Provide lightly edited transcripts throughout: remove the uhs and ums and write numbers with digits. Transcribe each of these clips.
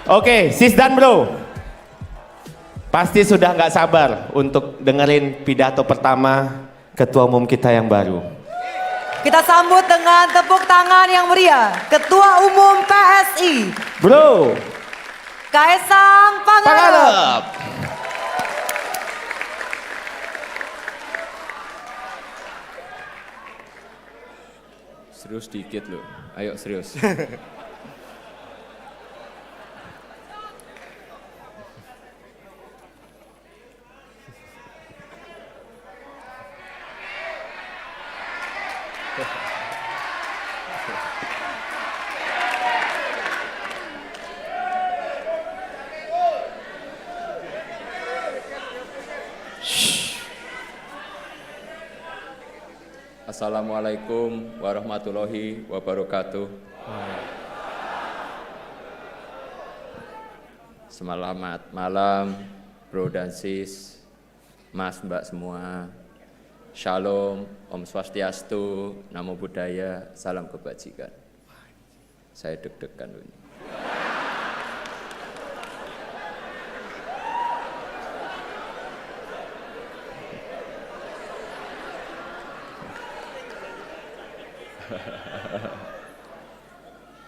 Oke, sis dan bro, pasti sudah nggak sabar untuk dengerin pidato pertama Ketua Umum kita yang baru. Kita sambut dengan tepuk tangan yang meriah, Ketua Umum PSI, Bro, Kaisang Pangarep. Pangarep. Serius dikit loh, ayo serius. Assalamualaikum warahmatullahi wabarakatuh. Selamat malam, bro dan sis, mas mbak semua. Shalom, Om Swastiastu, Namo Buddhaya, salam kebajikan. Saya deg-degan loh ini.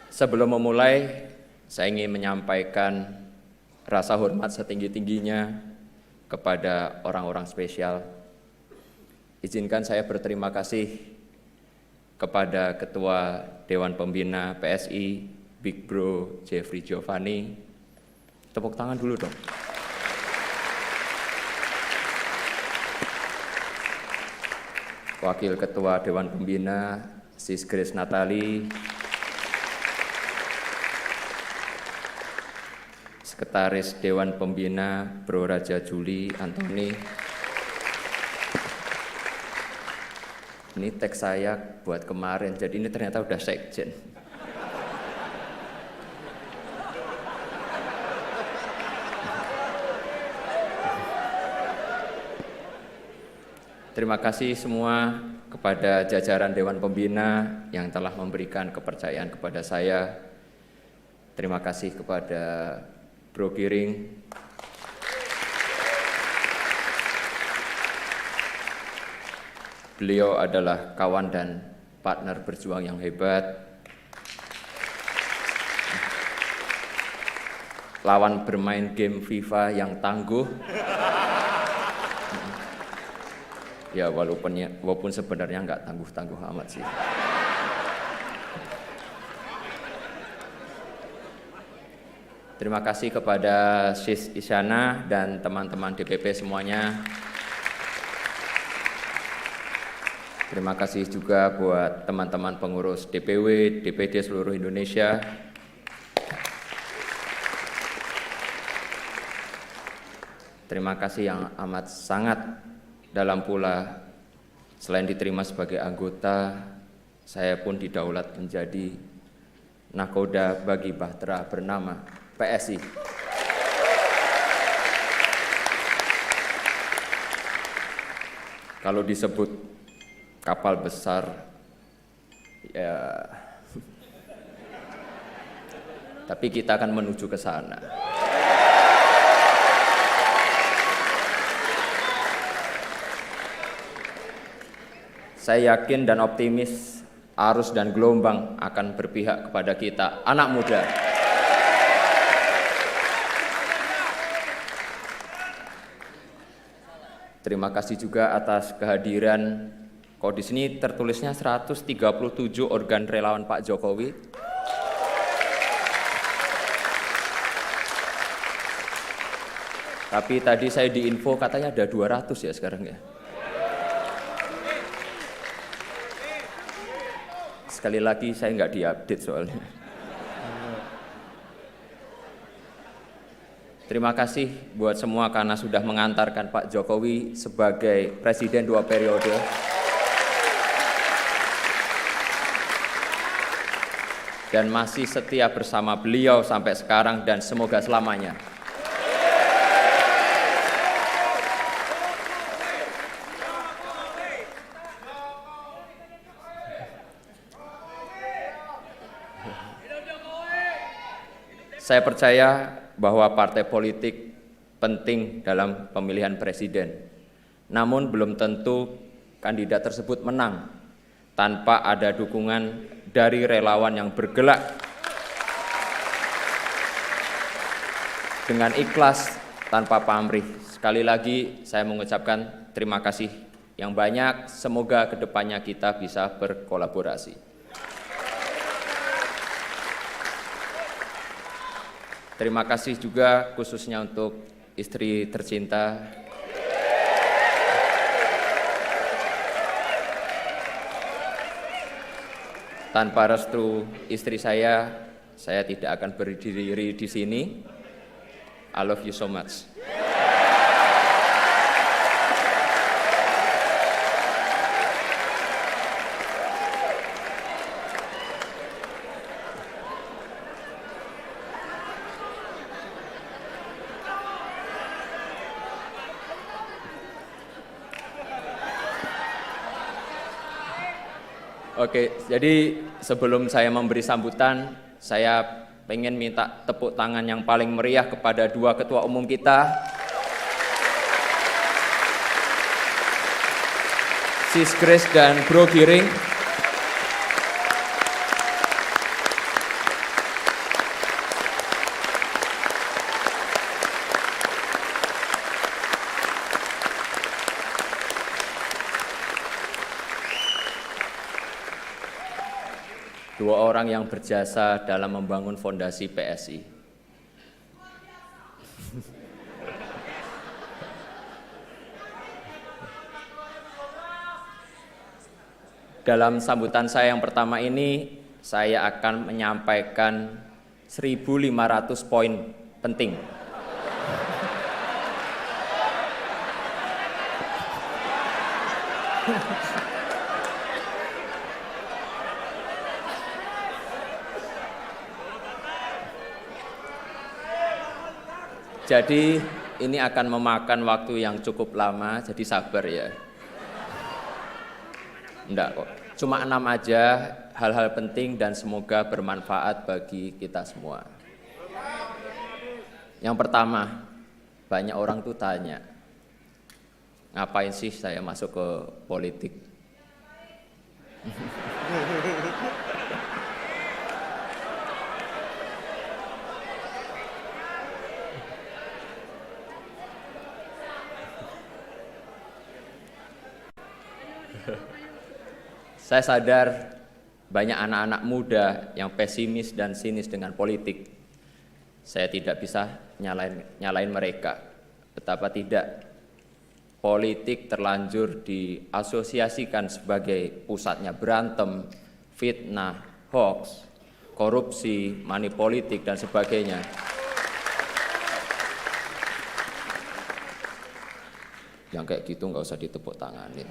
Sebelum memulai, saya ingin menyampaikan rasa hormat setinggi-tingginya kepada orang-orang spesial. Izinkan saya berterima kasih kepada Ketua Dewan Pembina PSI, Big Bro Jeffrey Giovanni. Tepuk tangan dulu dong. Wakil Ketua Dewan Pembina, Sis Grace Natali. Sekretaris Dewan Pembina, Bro Raja Juli Antoni. Ini teks saya buat kemarin, jadi ini ternyata udah sekjen. Terima kasih semua kepada jajaran Dewan Pembina yang telah memberikan kepercayaan kepada saya. Terima kasih kepada Bro Giring, beliau adalah kawan dan partner berjuang yang hebat, lawan bermain game FIFA yang tangguh. Ya walaupun sebenarnya nggak tangguh-tangguh amat sih. Terima kasih kepada Sis Isyana dan teman-teman DPP semuanya. Terima kasih juga buat teman-teman pengurus DPW, DPD seluruh Indonesia. Terima kasih yang amat sangat dalam pula, selain diterima sebagai anggota, saya pun didaulat menjadi nakoda bagi bahtera bernama PSI. Kalau disebut kapal besar, ya, tapi kita akan menuju ke sana. Saya yakin dan optimis arus dan gelombang akan berpihak kepada kita, anak muda. Terima kasih juga atas kehadiran, kok di sini tertulisnya 137 organ relawan Pak Jokowi. Tapi tadi saya diinfo katanya ada 200 ya sekarang ya. Sekali lagi saya nggak diupdate soalnya. Terima kasih buat semua karena sudah mengantarkan Pak Jokowi sebagai Presiden 2 periode. Dan masih setia bersama beliau sampai sekarang dan semoga selamanya. Saya percaya bahwa partai politik penting dalam pemilihan presiden. Namun belum tentu kandidat tersebut menang tanpa ada dukungan dari relawan yang bergerak dengan ikhlas tanpa pamrih. Sekali lagi saya mengucapkan terima kasih yang banyak. Semoga kedepannya kita bisa berkolaborasi. Terima kasih juga khususnya untuk istri tercinta tanpa restu istri saya tidak akan berdiri di sini. I love you so much. Oke, jadi sebelum saya memberi sambutan, saya pengen minta tepuk tangan yang paling meriah kepada dua ketua umum kita, Sis Grace dan Bro Giring. Dua orang yang berjasa dalam membangun fondasi PSI. Dalam sambutan saya yang pertama ini, saya akan menyampaikan 1.500 poin penting. Jadi ini akan memakan waktu yang cukup lama, jadi sabar ya. Enggak kok, cuma 6 aja, hal-hal penting dan semoga bermanfaat bagi kita semua. Yang pertama, banyak orang tuh tanya, ngapain sih saya masuk ke politik? Saya sadar banyak anak-anak muda yang pesimis dan sinis dengan politik. Saya tidak bisa nyalain mereka. Betapa tidak, politik terlanjur diasosiasikan sebagai pusatnya berantem, fitnah, hoax, korupsi, money politik, dan sebagainya. Yang kayak gitu nggak usah ditepuk tanganin.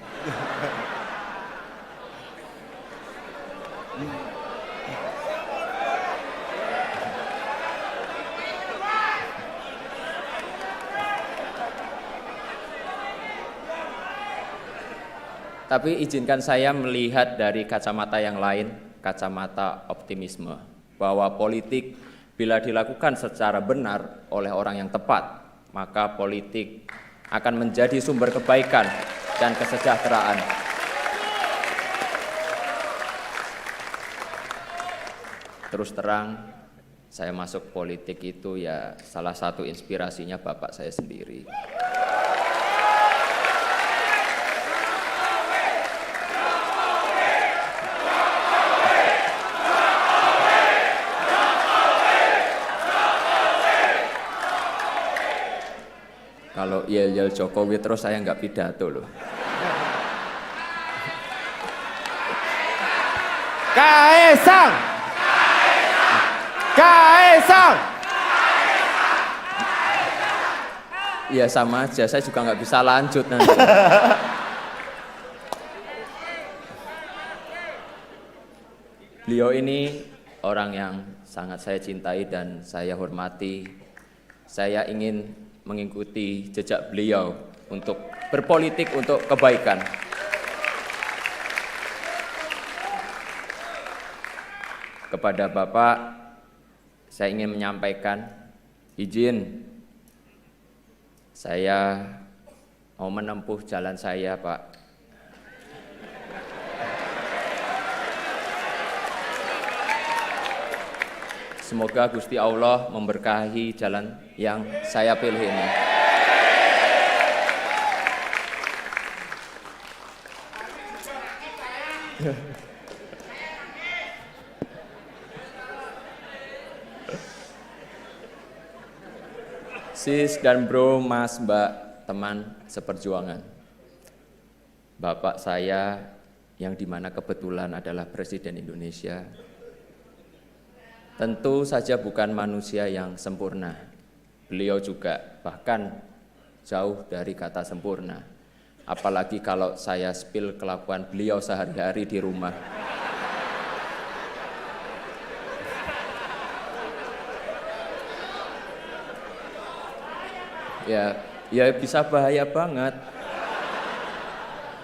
Tapi izinkan saya melihat dari kacamata yang lain, kacamata optimisme, bahwa politik bila dilakukan secara benar oleh orang yang tepat, maka politik akan menjadi sumber kebaikan dan kesejahteraan. Terus terang, saya masuk politik itu ya salah satu inspirasinya bapak saya sendiri. Kalau yel-yel Jokowi terus saya nggak pidato loh. Kaesang! Kaesang! Ya sama aja, saya juga nggak bisa lanjut nanti. Beliau ini orang yang sangat saya cintai dan saya hormati. Saya ingin mengikuti jejak beliau untuk berpolitik untuk kebaikan. Kepada Bapak, saya ingin menyampaikan izin saya mau menempuh jalan saya, Pak. Semoga Gusti Allah memberkahi jalan yang saya pilih ini. Sis dan bro, mas, mbak, teman seperjuangan. Bapak saya yang dimana kebetulan adalah Presiden Indonesia, tentu saja bukan manusia yang sempurna. Beliau juga bahkan jauh dari kata sempurna. Apalagi kalau saya spill kelakuan beliau sehari-hari di rumah. Ya bisa bahaya banget.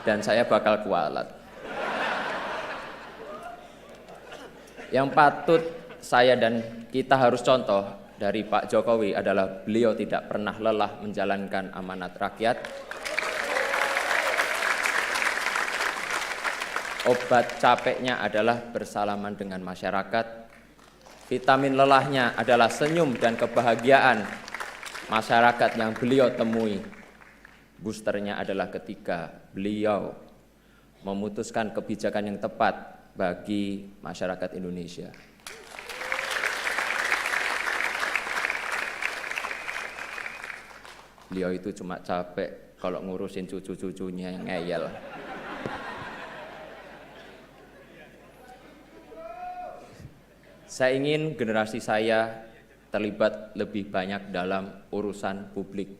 Dan saya bakal kualat. Yang patut saya dan kita harus contoh dari Pak Jokowi adalah beliau tidak pernah lelah menjalankan amanat rakyat. Obat capeknya adalah bersalaman dengan masyarakat. Vitamin lelahnya adalah senyum dan kebahagiaan masyarakat yang beliau temui. Boosternya adalah ketika beliau memutuskan kebijakan yang tepat bagi masyarakat Indonesia. Beliau itu cuma capek kalau ngurusin cucu-cucunya yang ngeyel. Saya ingin generasi saya terlibat lebih banyak dalam urusan publik.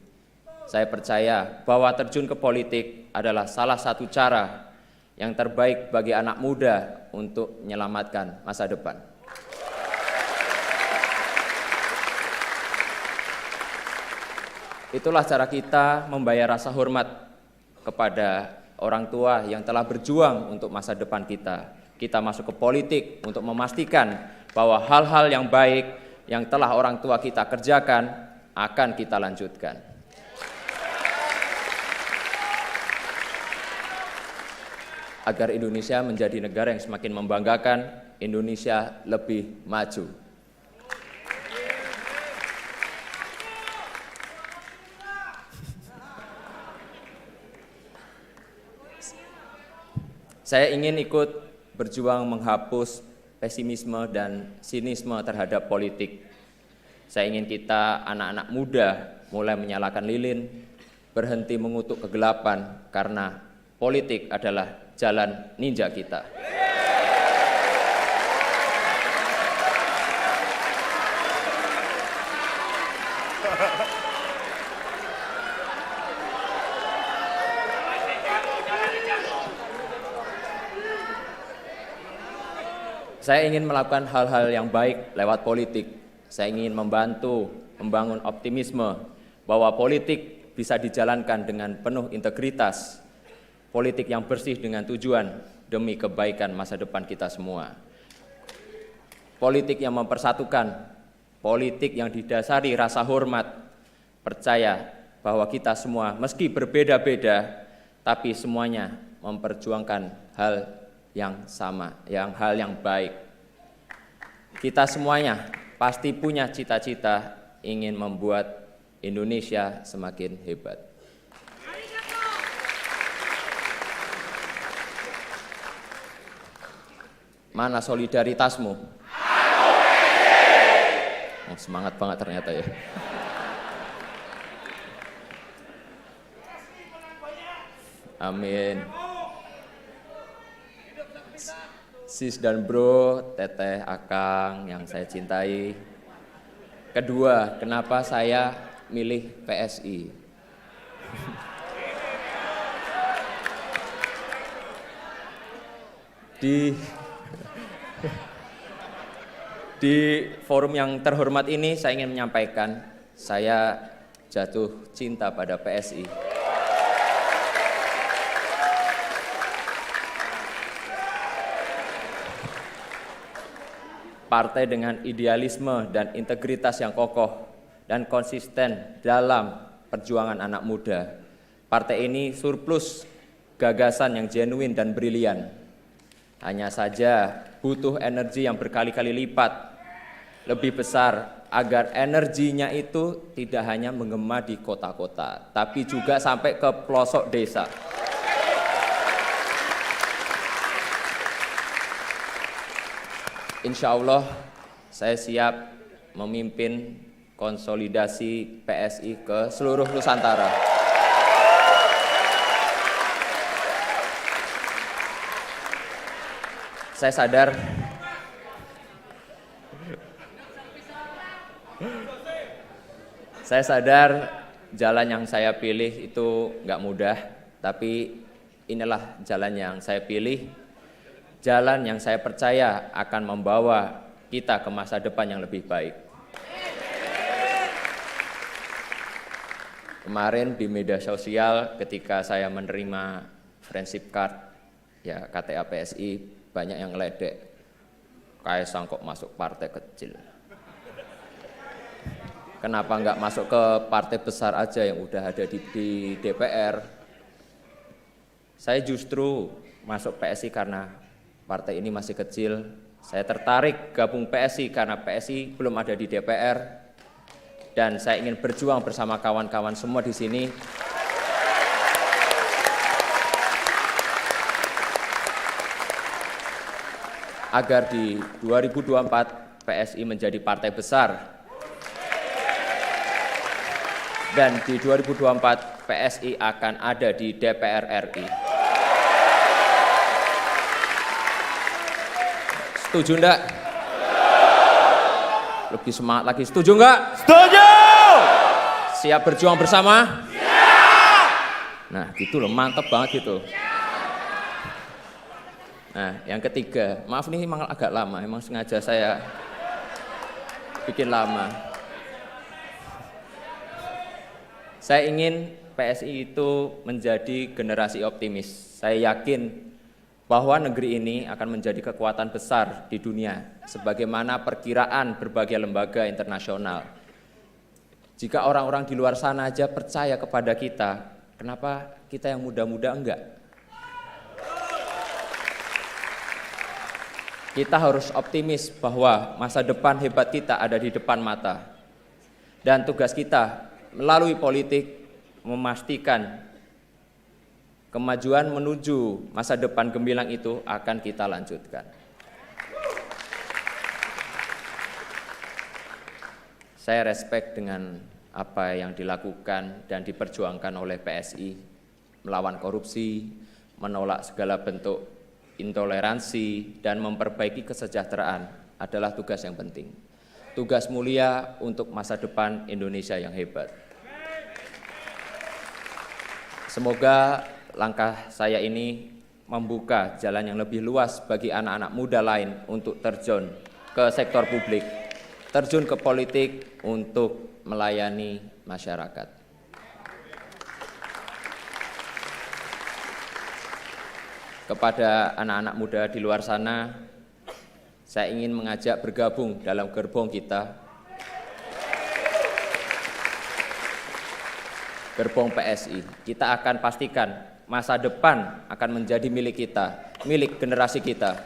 Saya percaya bahwa terjun ke politik adalah salah satu cara yang terbaik bagi anak muda untuk menyelamatkan masa depan. Itulah cara kita membayar rasa hormat kepada orang tua yang telah berjuang untuk masa depan kita. Kita masuk ke politik untuk memastikan bahwa hal-hal yang baik yang telah orang tua kita kerjakan akan kita lanjutkan. Agar Indonesia menjadi negara yang semakin membanggakan, Indonesia lebih maju. Saya ingin ikut berjuang menghapus pesimisme dan sinisme terhadap politik. Saya ingin kita anak-anak muda mulai menyalakan lilin, berhenti mengutuk kegelapan karena politik adalah jalan ninja kita. Saya ingin melakukan hal-hal yang baik lewat politik. Saya ingin membantu membangun optimisme bahwa politik bisa dijalankan dengan penuh integritas. Politik yang bersih dengan tujuan demi kebaikan masa depan kita semua. Politik yang mempersatukan, politik yang didasari rasa hormat, percaya bahwa kita semua meski berbeda-beda, tapi semuanya memperjuangkan hal yang sama, hal yang baik. Kita semuanya pasti punya cita-cita ingin membuat Indonesia semakin hebat. Mana solidaritasmu? Oh, semangat banget ternyata ya. Amin. Sis dan bro, teteh, akang yang saya cintai. Kedua, kenapa saya milih PSI? Di forum yang terhormat ini saya ingin menyampaikan saya jatuh cinta pada PSI. partai dengan idealisme dan integritas yang kokoh dan konsisten dalam perjuangan anak muda. Partai ini surplus gagasan yang genuine dan brilian. Hanya saja butuh energi yang berkali-kali lipat lebih besar agar energinya itu tidak hanya menggema di kota-kota, tapi juga sampai ke pelosok desa. Insya Allah saya siap memimpin konsolidasi PSI ke seluruh Nusantara. Saya sadar jalan yang saya pilih itu nggak mudah, tapi inilah jalan yang saya pilih, jalan yang saya percaya akan membawa kita ke masa depan yang lebih baik. Kemarin di media sosial ketika saya menerima friendship card, ya KTA PSI, banyak yang ngeledek, Kaisang kok masuk partai kecil. Kenapa nggak masuk ke partai besar aja yang udah ada di DPR? Saya justru masuk PSI karena partai ini masih kecil. Saya tertarik gabung PSI karena PSI belum ada di DPR. Dan saya ingin berjuang bersama kawan-kawan semua di sini agar di 2024 PSI menjadi partai besar. Dan di 2024 PSI akan ada di DPR RI. Setuju enggak? Lebih semangat lagi, setuju enggak? Setuju! Siap berjuang bersama? Siap! Nah gitu loh, mantep banget gitu. Nah yang ketiga, maaf nih memang agak lama, emang sengaja saya bikin lama. Saya ingin PSI itu menjadi generasi optimis. Saya yakin bahwa negeri ini akan menjadi kekuatan besar di dunia, sebagaimana perkiraan berbagai lembaga internasional. Jika orang-orang di luar sana aja percaya kepada kita, kenapa kita yang muda-muda enggak? Kita harus optimis bahwa masa depan hebat kita ada di depan mata. Dan tugas kita melalui politik memastikan kemajuan menuju masa depan gemilang itu akan kita lanjutkan. Saya respect dengan apa yang dilakukan dan diperjuangkan oleh PSI, melawan korupsi, menolak segala bentuk intoleransi, dan memperbaiki kesejahteraan adalah tugas yang penting. Tugas mulia untuk masa depan Indonesia yang hebat. Semoga langkah saya ini membuka jalan yang lebih luas bagi anak-anak muda lain untuk terjun ke sektor publik, terjun ke politik untuk melayani masyarakat. Kepada anak-anak muda di luar sana, saya ingin mengajak bergabung dalam gerbong kita, gerbong PSI. Kita akan pastikan masa depan akan menjadi milik kita, milik generasi kita.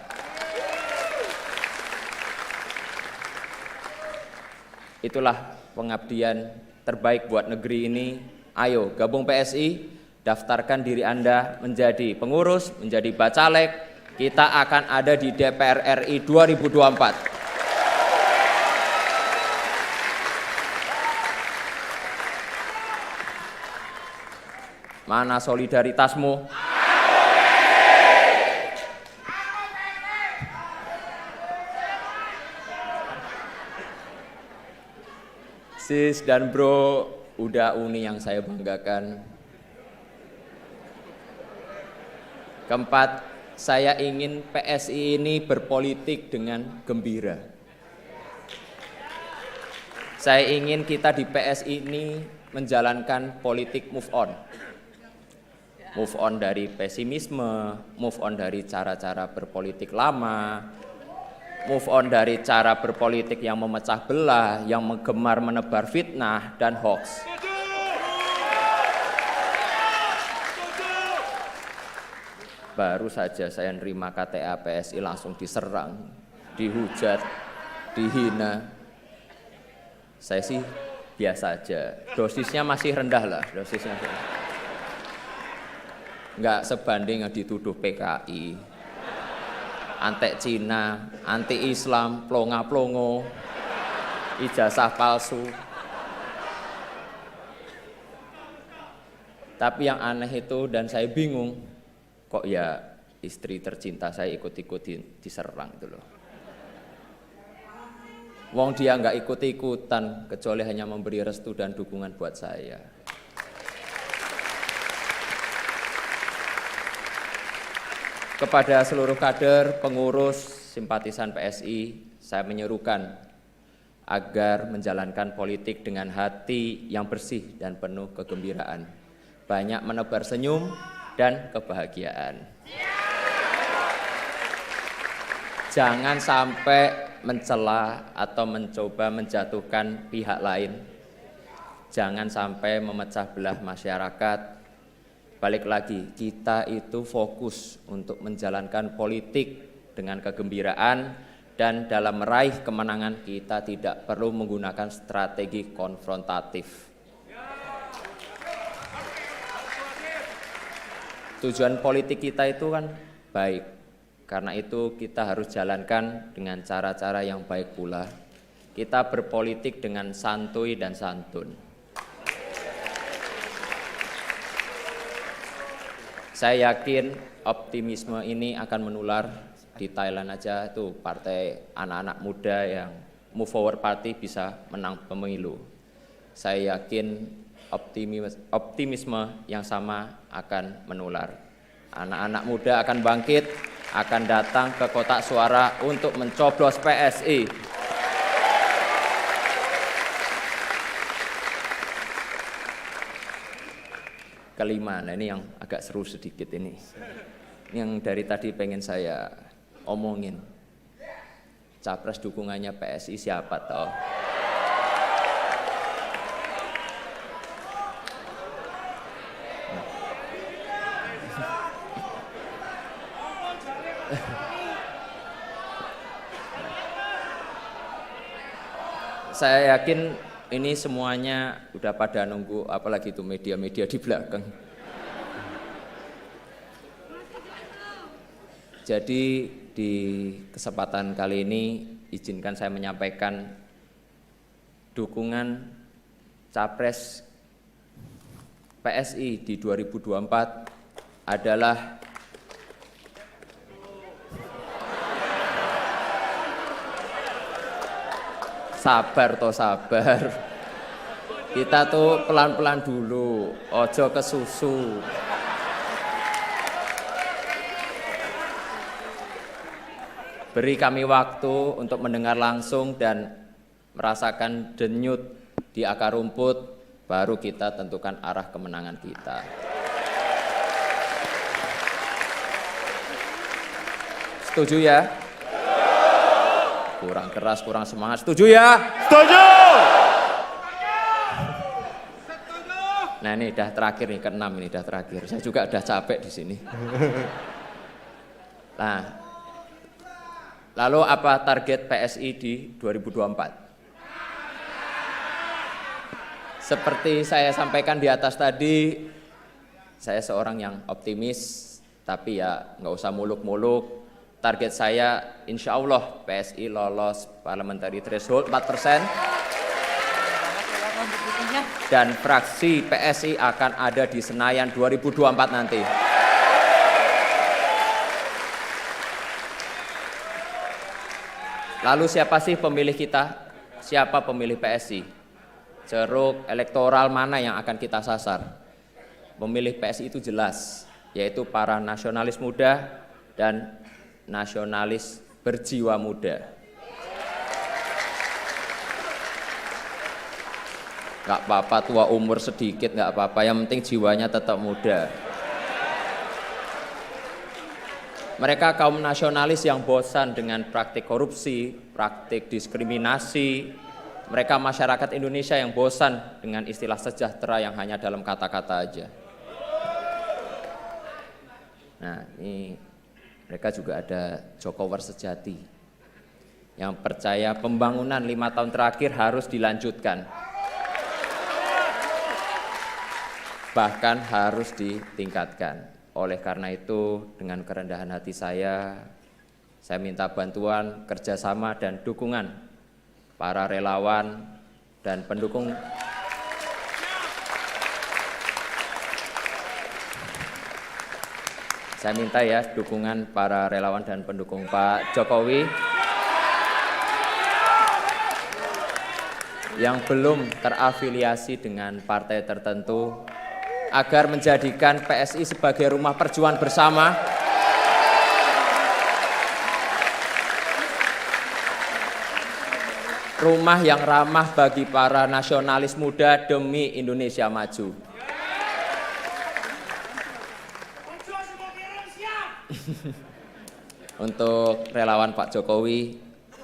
Itulah pengabdian terbaik buat negeri ini. Ayo gabung PSI, daftarkan diri Anda menjadi pengurus, menjadi bacalek. Kita akan ada di DPR RI 2024. Mana solidaritasmu? Sis dan bro, udah uni yang saya banggakan. Keempat, saya ingin PSI ini berpolitik dengan gembira. Saya ingin kita di PSI ini menjalankan politik move on. Move on dari pesimisme, move on dari cara-cara berpolitik lama, move on dari cara berpolitik yang memecah belah, yang gemar menebar fitnah dan hoax. Baru saja saya nerima KTA PSI langsung diserang, dihujat, dihina. Saya sih biasa aja, dosisnya masih rendah lah, dosisnya. Nggak sebanding yang dituduh PKI, antek Cina, anti Islam, plonga-plongo, ijazah palsu. Tapi yang aneh itu dan saya bingung, kok ya istri tercinta saya ikut-ikut diserang itu loh. Wong dia nggak ikut-ikutan, kecuali hanya memberi restu dan dukungan buat saya. Kepada seluruh kader, pengurus, simpatisan PSI, saya menyerukan agar menjalankan politik dengan hati yang bersih dan penuh kegembiraan. Banyak menebar senyum dan kebahagiaan. Jangan sampai mencela atau mencoba menjatuhkan pihak lain. Jangan sampai memecah belah masyarakat. Balik lagi, kita itu fokus untuk menjalankan politik dengan kegembiraan dan dalam meraih kemenangan kita tidak perlu menggunakan strategi konfrontatif. Tujuan politik kita itu kan baik, karena itu kita harus jalankan dengan cara-cara yang baik pula. Kita berpolitik dengan santuy dan santun. Saya yakin optimisme ini akan menular. Di Thailand aja tuh partai anak-anak muda yang Move Forward Party bisa menang pemilu. Saya yakin optimisme yang sama akan menular. Anak-anak muda akan bangkit, akan datang ke kotak suara untuk mencoblos PSI. Kelima, nah ini yang agak seru sedikit ini. Yang dari tadi pengen saya omongin. Capres dukungannya PSI siapa toh? Saya yakin ini semuanya udah pada nunggu, apalagi itu media-media di belakang. Jadi di kesempatan kali ini izinkan saya menyampaikan dukungan Capres PSI di 2024 adalah sabar toh sabar. Kita tuh pelan-pelan dulu, ojo kesusu. Beri kami waktu untuk mendengar langsung dan merasakan denyut di akar rumput, baru kita tentukan arah kemenangan kita. Setuju ya? Kurang keras, kurang semangat. Setuju ya? Setuju! Nah ini udah terakhir nih, ke-6 ini udah terakhir. Saya juga udah capek di sini. Nah, lalu apa target PSI di 2024? Seperti saya sampaikan di atas tadi, saya seorang yang optimis, tapi ya nggak usah muluk-muluk. Target saya insya Allah PSI lolos parliamentary threshold 4%. Dan fraksi PSI akan ada di Senayan 2024 nanti. Lalu siapa sih pemilih kita? Siapa pemilih PSI? Ceruk elektoral mana yang akan kita sasar? Pemilih PSI itu jelas, yaitu para nasionalis muda dan nasionalis berjiwa muda. Gak apa-apa tua umur sedikit, gak apa-apa, yang penting jiwanya tetap muda. Mereka kaum nasionalis yang bosan dengan praktik korupsi, praktik diskriminasi. Mereka masyarakat Indonesia yang bosan dengan istilah sejahtera yang hanya dalam kata-kata aja. Nah, ini mereka juga ada Jokowers sejati yang percaya pembangunan 5 tahun terakhir harus dilanjutkan. Bahkan harus ditingkatkan. Oleh karena itu, dengan kerendahan hati saya minta bantuan, kerjasama, dan dukungan para relawan dan pendukung saya minta ya dukungan para relawan dan pendukung Pak Jokowi yang belum terafiliasi dengan partai tertentu agar menjadikan PSI sebagai rumah perjuangan bersama. Rumah yang ramah bagi para nasionalis muda demi Indonesia maju. Untuk relawan Pak Jokowi,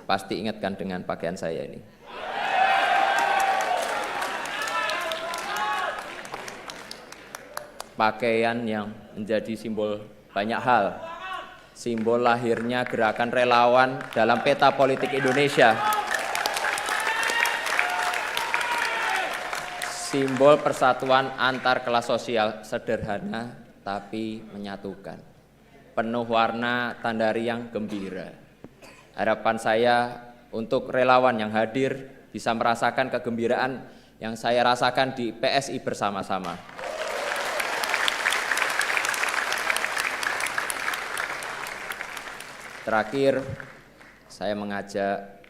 pasti ingatkan dengan pakaian saya ini. Pakaian yang menjadi simbol banyak hal. Simbol lahirnya gerakan relawan dalam peta politik Indonesia. Simbol persatuan antar kelas sosial, sederhana tapi menyatukan. Penuh warna tanda riang gembira. Harapan saya untuk relawan yang hadir bisa merasakan kegembiraan yang saya rasakan di PSI bersama-sama. Terakhir, saya mengajak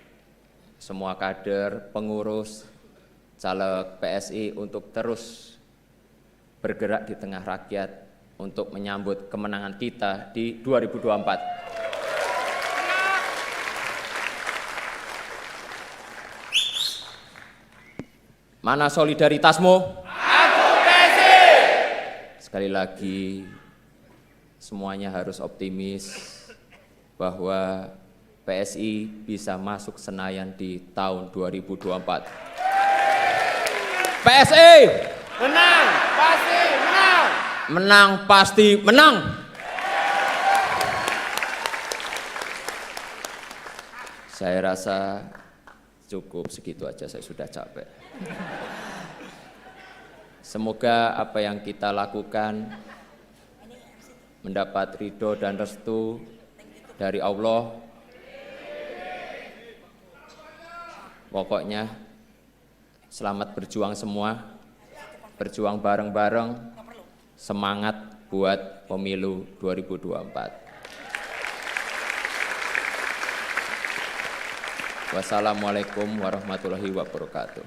semua kader, pengurus, caleg PSI untuk terus bergerak di tengah rakyat untuk menyambut kemenangan kita di 2024. Mana solidaritasmu? Aku PSI! Sekali lagi, semuanya harus optimis bahwa PSI bisa masuk Senayan di tahun 2024. PSI menang, pasti menang. Menang, pasti menang. Saya rasa cukup segitu aja, saya sudah capek. Semoga apa yang kita lakukan mendapat ridho dan restu dari Allah. Pokoknya selamat berjuang semua, berjuang bareng-bareng, semangat buat pemilu 2024. Wassalamualaikum warahmatullahi wabarakatuh.